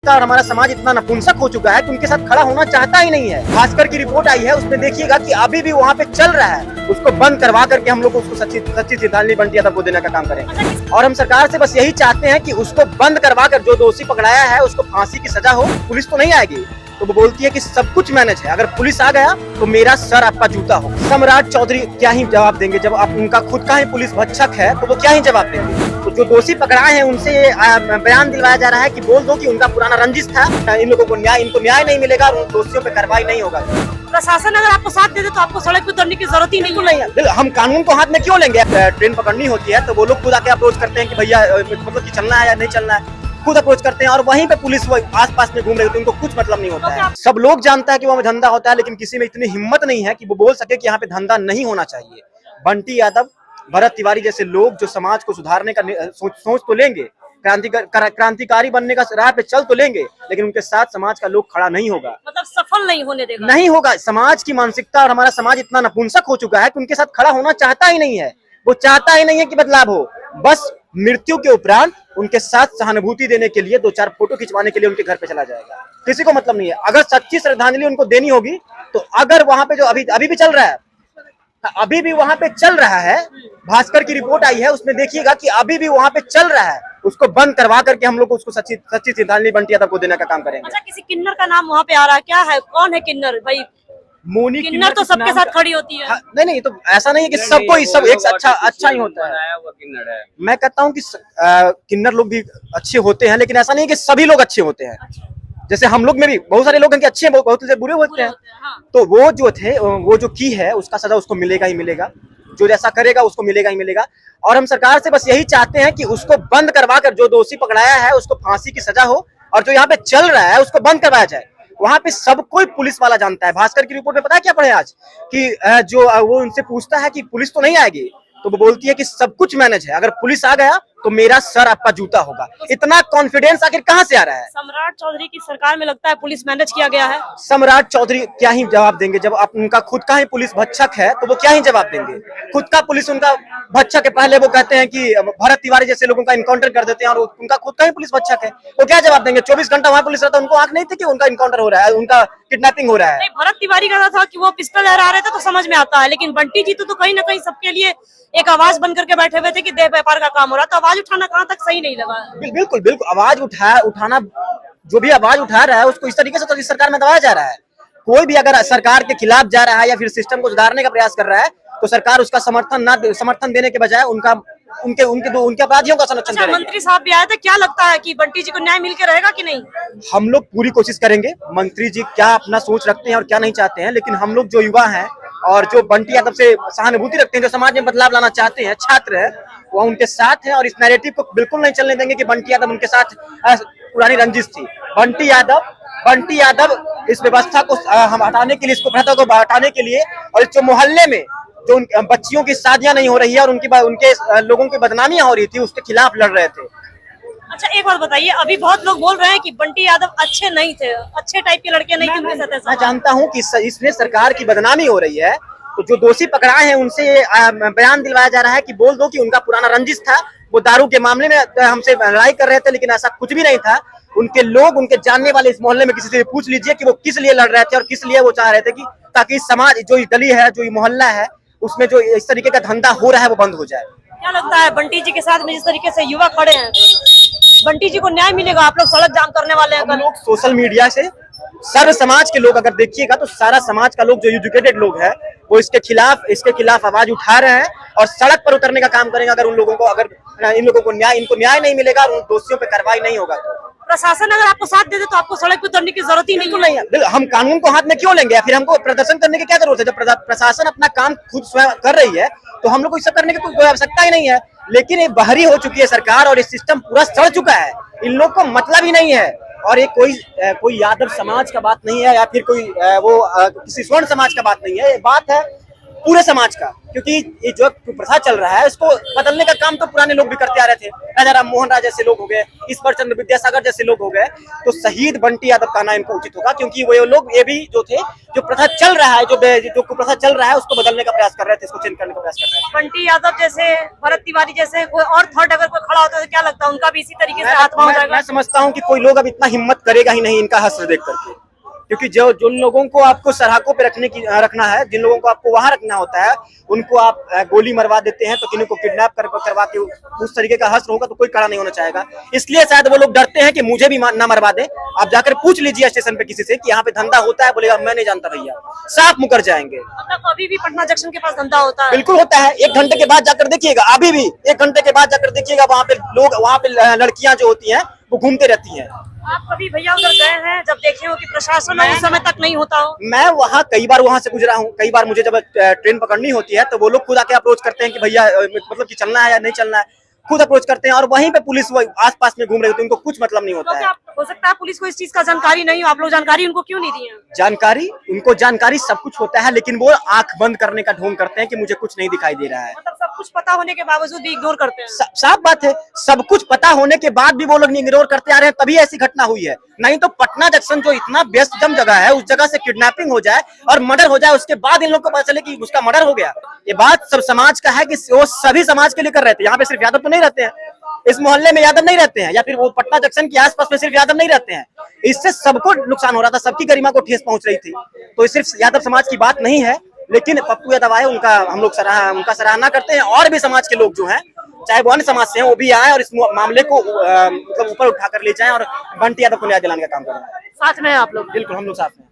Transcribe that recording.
और हमारा समाज इतना नपुंसक हो चुका है कि उनके साथ खड़ा होना चाहता ही नहीं है। भास्कर की रिपोर्ट आई है, उसमें देखिएगा कि अभी भी वहाँ पे चल रहा है। उसको बंद करवा करके हम लोग उसको सच्ची श्रद्धांजलि बंटी यादव को देने का काम करेंगे। और हम सरकार से बस यही चाहते हैं कि उसको बंद करवा कर जो दोषी पकड़ाया है उसको फांसी की सजा हो। पुलिस तो नहीं आएगी तो वो बोलती है कि सब कुछ मैनेज है, अगर पुलिस आ गया तो मेरा सर आपका जूता हो। सम्राट चौधरी क्या ही जवाब देंगे जब आप उनका खुद का ही पुलिस भक्षक है, तो वो क्या ही जवाब देंगे। तो जो दोषी पकड़ाए हैं उनसे बयान दिलवाया जा रहा है कि बोल दो कि उनका पुराना रंजिश था, इन लोगों को इनको न्याय नहीं मिलेगा और उन दोषियों पे कार्रवाई नहीं होगा। प्रशासन अगर आपको साथ दे दे तो आपको सड़क पे उतरने की जरूरत ही नहीं है। हम कानून को हाथ में क्यों लेंगे? ट्रेन पकड़नी होती है तो वो लोग खुद आके अप्रोच करते हैं कि भैया मतलब कि चलना है या नहीं चलना है, खुद अप्रोच करते हैं और वहीं पे पुलिस वो आस-पास में घूम रही होती है, उनको कुछ मतलब नहीं होता है। सब लोग जानता है कि वहाँ धंधा होता है, लेकिन किसी में इतनी हिम्मत नहीं है कि वो बोल सके कि यहाँ पे धंधा नहीं होना चाहिए। बंटी यादव, भरत तिवारी जैसे लोग जो समाज को सुधारने का सोच तो लेंगे, क्रांतिकारी बनने का राह पे चल तो लेंगे, लेकिन उनके साथ समाज का लोग खड़ा नहीं होगा, मतलब सफल नहीं होने देगा, नहीं होगा। समाज की मानसिकता और हमारा समाज इतना नपुंसक हो चुका है कि उनके साथ खड़ा होना चाहता ही नहीं है। वो चाहता ही नहीं है कि बदलाव हो, बस मृत्यु के उपरांत उनके साथ सहानुभूति देने के लिए 2-4 फोटो खिंचवाने के लिए उनके घर पे चला जाएगा। किसी को मतलब नहीं है। अगर सच्ची श्रद्धांजलि उनको देनी होगी तो अगर वहां पे जो अभी भी चल रहा है, अभी भी वहां पे चल रहा है, भास्कर की रिपोर्ट आई है, उसमें देखिएगा कि अभी भी वहां पे चल रहा है। उसको बंद करवा करके हम लोग उसको सच्ची श्रद्धांजलि बंटी यादव को देने का काम करेंगे। अच्छा, किसी किन्नर का नाम वहाँ पे आ रहा है, क्या है, कौन है किन्नर भाई? मोनी किन्नर तो सबके साथ खड़ी होती है। नहीं, तो ऐसा नहीं है कि सबको सब एक अच्छा ही होता है। मैं कहता हूँ कि किन्नर लोग भी अच्छे होते हैं, लेकिन ऐसा नहीं है कि सभी लोग अच्छे होते हैं। जैसे हम लोग में भी बहुत सारे लोग हैं कि अच्छे हैं, बहुत से बुरे होते हैं। तो वो जो थे, वो जो की है उसका सजा उसको मिलेगा ही मिलेगा, जो जैसा करेगा उसको मिलेगा ही मिलेगा। और हम सरकार से बस यही चाहते हैं कि उसको बंद करवा कर जो दोषी पकड़ाया है उसको फांसी की सजा हो, और जो यहाँ पे चल रहा है उसको बंद करवाया जाए। वहां पे सब कोई पुलिस वाला जानता है। भास्कर की रिपोर्ट में पता है क्या पढ़े आज कि जो वो उनसे पूछता है कि पुलिस तो नहीं आएगी, तो वो बोलती है कि सब कुछ मैनेज है, अगर पुलिस आ गया तो मेरा सर आपका जूता होगा। इतना कॉन्फिडेंस आखिर कहाँ से आ रहा है? सम्राट चौधरी की सरकार में लगता है पुलिस मैनेज किया गया है। सम्राट चौधरी क्या ही जवाब देंगे जब आप उनका खुद का ही पुलिस भक्षक है, तो वो क्या ही जवाब देंगे। खुद का पुलिस उनका भक्षक है। पहले वो कहते हैं कि भरत तिवारी जैसे लोगों का इनकाउंटर कर देते हैं और उनका खुद का ही पुलिस भक्षक है, वो क्या जवाब देंगे? 24 घंटा वहां पुलिस रहता है, उनको आंख नहीं थी कि उनका इनकाउंटर हो रहा है, उनका किडनैपिंग हो रहा है। भरत तिवारी का था कि वो पिस्टल लहरा रहे थे तो समझ में आता है, लेकिन बंटी जी तो कहीं ना कहीं सबके लिए एक आवाज बन करके बैठे हुए थे कि देह व्यापार का काम हो रहा, तो आवाज उठाना कहाँ तक सही नहीं लगा। बिल्कुल आवाज उठाना, जो भी आवाज उठा रहा है उसको इस तरीके से तो इस सरकार में दबाया जा रहा है। कोई भी अगर सरकार के खिलाफ जा रहा है या फिर सिस्टम को सुधारने का प्रयास कर रहा है तो सरकार उसका समर्थन देने के बजाय उनके अपराधियों का संरक्षण करेगी। मंत्री साहब भी आए थे, क्या लगता है कि बंटी जी को न्याय मिल के रहेगा कि नहीं? हम लोग पूरी कोशिश करेंगे। मंत्री जी क्या अपना सोच रखते हैं और क्या नहीं चाहते हैं, लेकिन हम लोग जो युवा हैं और जो बंटी यादव से सहानुभूति रखते हैं, जो समाज में बदलाव लाना चाहते हैं, छात्र है, वो उनके साथ हैं और इस नैरेटिव को बिल्कुल नहीं चलने देंगे कि बंटी यादव उनके साथ पुरानी रंजिश थी। बंटी यादव इस व्यवस्था को हम हटाने के लिए, इस कुप्रथा को हटाने के लिए, और जो मोहल्ले में जो बच्चियों की शादियां नहीं हो रही है और उनके लोगों की बदनामियां हो रही थी, उसके खिलाफ लड़ रहे थे। अच्छा, एक बात बताइए, अभी बहुत लोग बोल रहे हैं कि बंटी यादव अच्छे नहीं थे, अच्छे टाइप के लड़के नहीं थे उनके साथ। मैं जानता हूं कि इसमें सरकार की बदनामी हो रही है, तो जो दोषी पकड़ाए हैं उनसे बयान दिलवाया जा रहा है कि बोल दो कि उनका पुराना रंजिश था, वो दारू के मामले में हमसे लड़ाई कर रहे थे, लेकिन ऐसा कुछ भी नहीं था। उनके लोग, उनके जानने वाले इस मोहल्ले में किसी से पूछ लीजिए कि वो किस लिए लड़ रहे थे और किस लिए वो चाह रहे थे कि ताकि समाज, जो गली है, जो मोहल्ला है, उसमें जो इस तरीके का धंधा हो रहा है वो बंद हो जाए। क्या लगता है बंटी जी के साथ में जिस तरीके से युवा खड़े हैं, बंटी जी को न्याय मिलेगा? आप लोग सड़क जाम करने वाले हैं। हम लोग सोशल मीडिया से सर्व समाज के लोग अगर देखिएगा तो सारा समाज का लोग, जो एजुकेटेड लोग हैं, वो इसके खिलाफ आवाज उठा रहे हैं और सड़क पर उतरने का काम करेंगे अगर इन लोगों को न्याय नहीं मिलेगा और उन दोषियों पे कार्रवाई नहीं होगा। प्रशासन अगर आपको साथ दे दे तो आपको सड़क पे उतरने की जरूरत ही नहीं है। हम कानून को हाथ में क्यों लेंगे? फिर हमको प्रदर्शन करने की क्या जरूरत है? जब प्रशासन अपना काम खुद स्वयं कर रही है तो हम लोग को सब करने की कोई आवश्यकता ही नहीं है। लेकिन ये बहरी हो चुकी है सरकार और ये सिस्टम पूरा सड़ चुका है, इन लोग को मतलब ही नहीं है। और ये कोई यादव समाज का बात नहीं है या फिर कोई किसी स्वर्ण समाज का बात नहीं है। ये बात है पूरे समाज का, क्योंकि ये जो प्रथा चल रहा है इसको बदलने का काम तो पुराने लोग भी करते आ रहे थे। राजा राम मोहन राय जैसे लोग हो गए, ईश्वर चंद्र विद्यासागर जैसे लोग हो गए, तो शहीद बंटी यादव का नाम इनको उचित होगा, क्योंकि वो लोग ये भी जो थे, जो प्रथा चल रहा है, जो कुप्रथा चल रहा है उसको बदलने का प्रयास कर रहे थे, इसको चेंज करने का प्रयास कर रहे हैं। बंटी यादव जैसे, भरत तिवारी जैसे कोई और थर्ड अगर कोई खड़ा होता है तो क्या लगता है उनका भी इसी तरीके से आत्मा हो जाएगा? मैं समझता हूँ कि कोई लोग अब इतना हिम्मत करेगा ही नहीं इनका हश्र देख करके, क्योंकि जिन लोगों को आपको सराहकों पे रखना है, जिन लोगों को आपको वहां रखना होता है, उनको आप गोली मरवा देते हैं, तो किन्हीं को किडनैप करवा के उस तरीके का हश्र होगा तो कोई कड़ा नहीं होना चाहेगा। इसलिए शायद वो लोग डरते हैं कि मुझे भी ना मरवा दे। आप जाकर पूछ लीजिए स्टेशन पे किसी से कि यहाँ पे धंधा होता है, बोलेगा मैं नहीं जानता भैया, साफ मुकर जाएंगे। मतलब अभी भी पटना जंक्शन के पास धंधा होता है? बिल्कुल होता है। 1 घंटे के बाद जाकर देखिएगा, अभी भी 1 घंटे के बाद जाकर देखिएगा, वहाँ पे लोग, वहाँ पे लड़कियां जो होती हैं वो घूमते रहती हैं। आप कभी भैया उधर गए हैं जब देखे हो कि प्रशासन उस समय तक नहीं होता हो? मैं वहाँ कई बार वहाँ से गुजरा हूँ। कई बार मुझे जब ट्रेन पकड़नी होती है तो वो लोग खुद आके अप्रोच करते हैं कि भैया मतलब कि चलना है या नहीं चलना है, खुद अप्रोच करते हैं, और वहीं पे पुलिस आस-पास में घूम रही होती है, उनको कुछ मतलब नहीं होता है। हो सकता है पुलिस को इस चीज का जानकारी नहीं हो, आप लोग जानकारी उनको क्यों नहीं दिए? उनको जानकारी सब कुछ होता है, लेकिन वो आंख बंद करने का ढोंग करते हैं कि मुझे कुछ नहीं दिखाई दे रहा है। मतलब सब कुछ पता होने के बावजूद भी इग्नोर करते हैं? साफ बात है, सब कुछ पता होने के बाद भी वो लोग इग्नोर करते आ रहे हैं, तभी ऐसी घटना हुई है। नहीं तो पटना जंक्शन जो इतना व्यस्ततम जगह है, उस जगह से किडनैपिंग हो जाए और मर्डर हो जाए, उसके बाद इन लोग को पता चले कि उसका मर्डर हो गया। ये बात सब समाज का है कि वो सभी समाज के लिए कर रहे थे। यहाँ पे सिर्फ यादव तो नहीं रहते हैं, इस मोहल्ले में यादव नहीं रहते हैं, या फिर वो पटना जंक्शन के आसपास में सिर्फ यादव नहीं रहते हैं। इससे सबको नुकसान हो रहा था, सबकी गरिमा को ठेस पहुंच रही थी। तो सिर्फ यादव समाज की बात नहीं है, लेकिन पप्पू यादव आए, हम लोग उनका सराहना करते हैं। और भी समाज के लोग जो हैं, चाहे वो अन्य समाज से हैं, वो भी आए और इस मामले को मतलब ऊपर उठाकर ले जाएं और बंटी यादव को न्याय दिलाने का काम करें। साथ में आप लोग? बिल्कुल, हम लोग साथ में।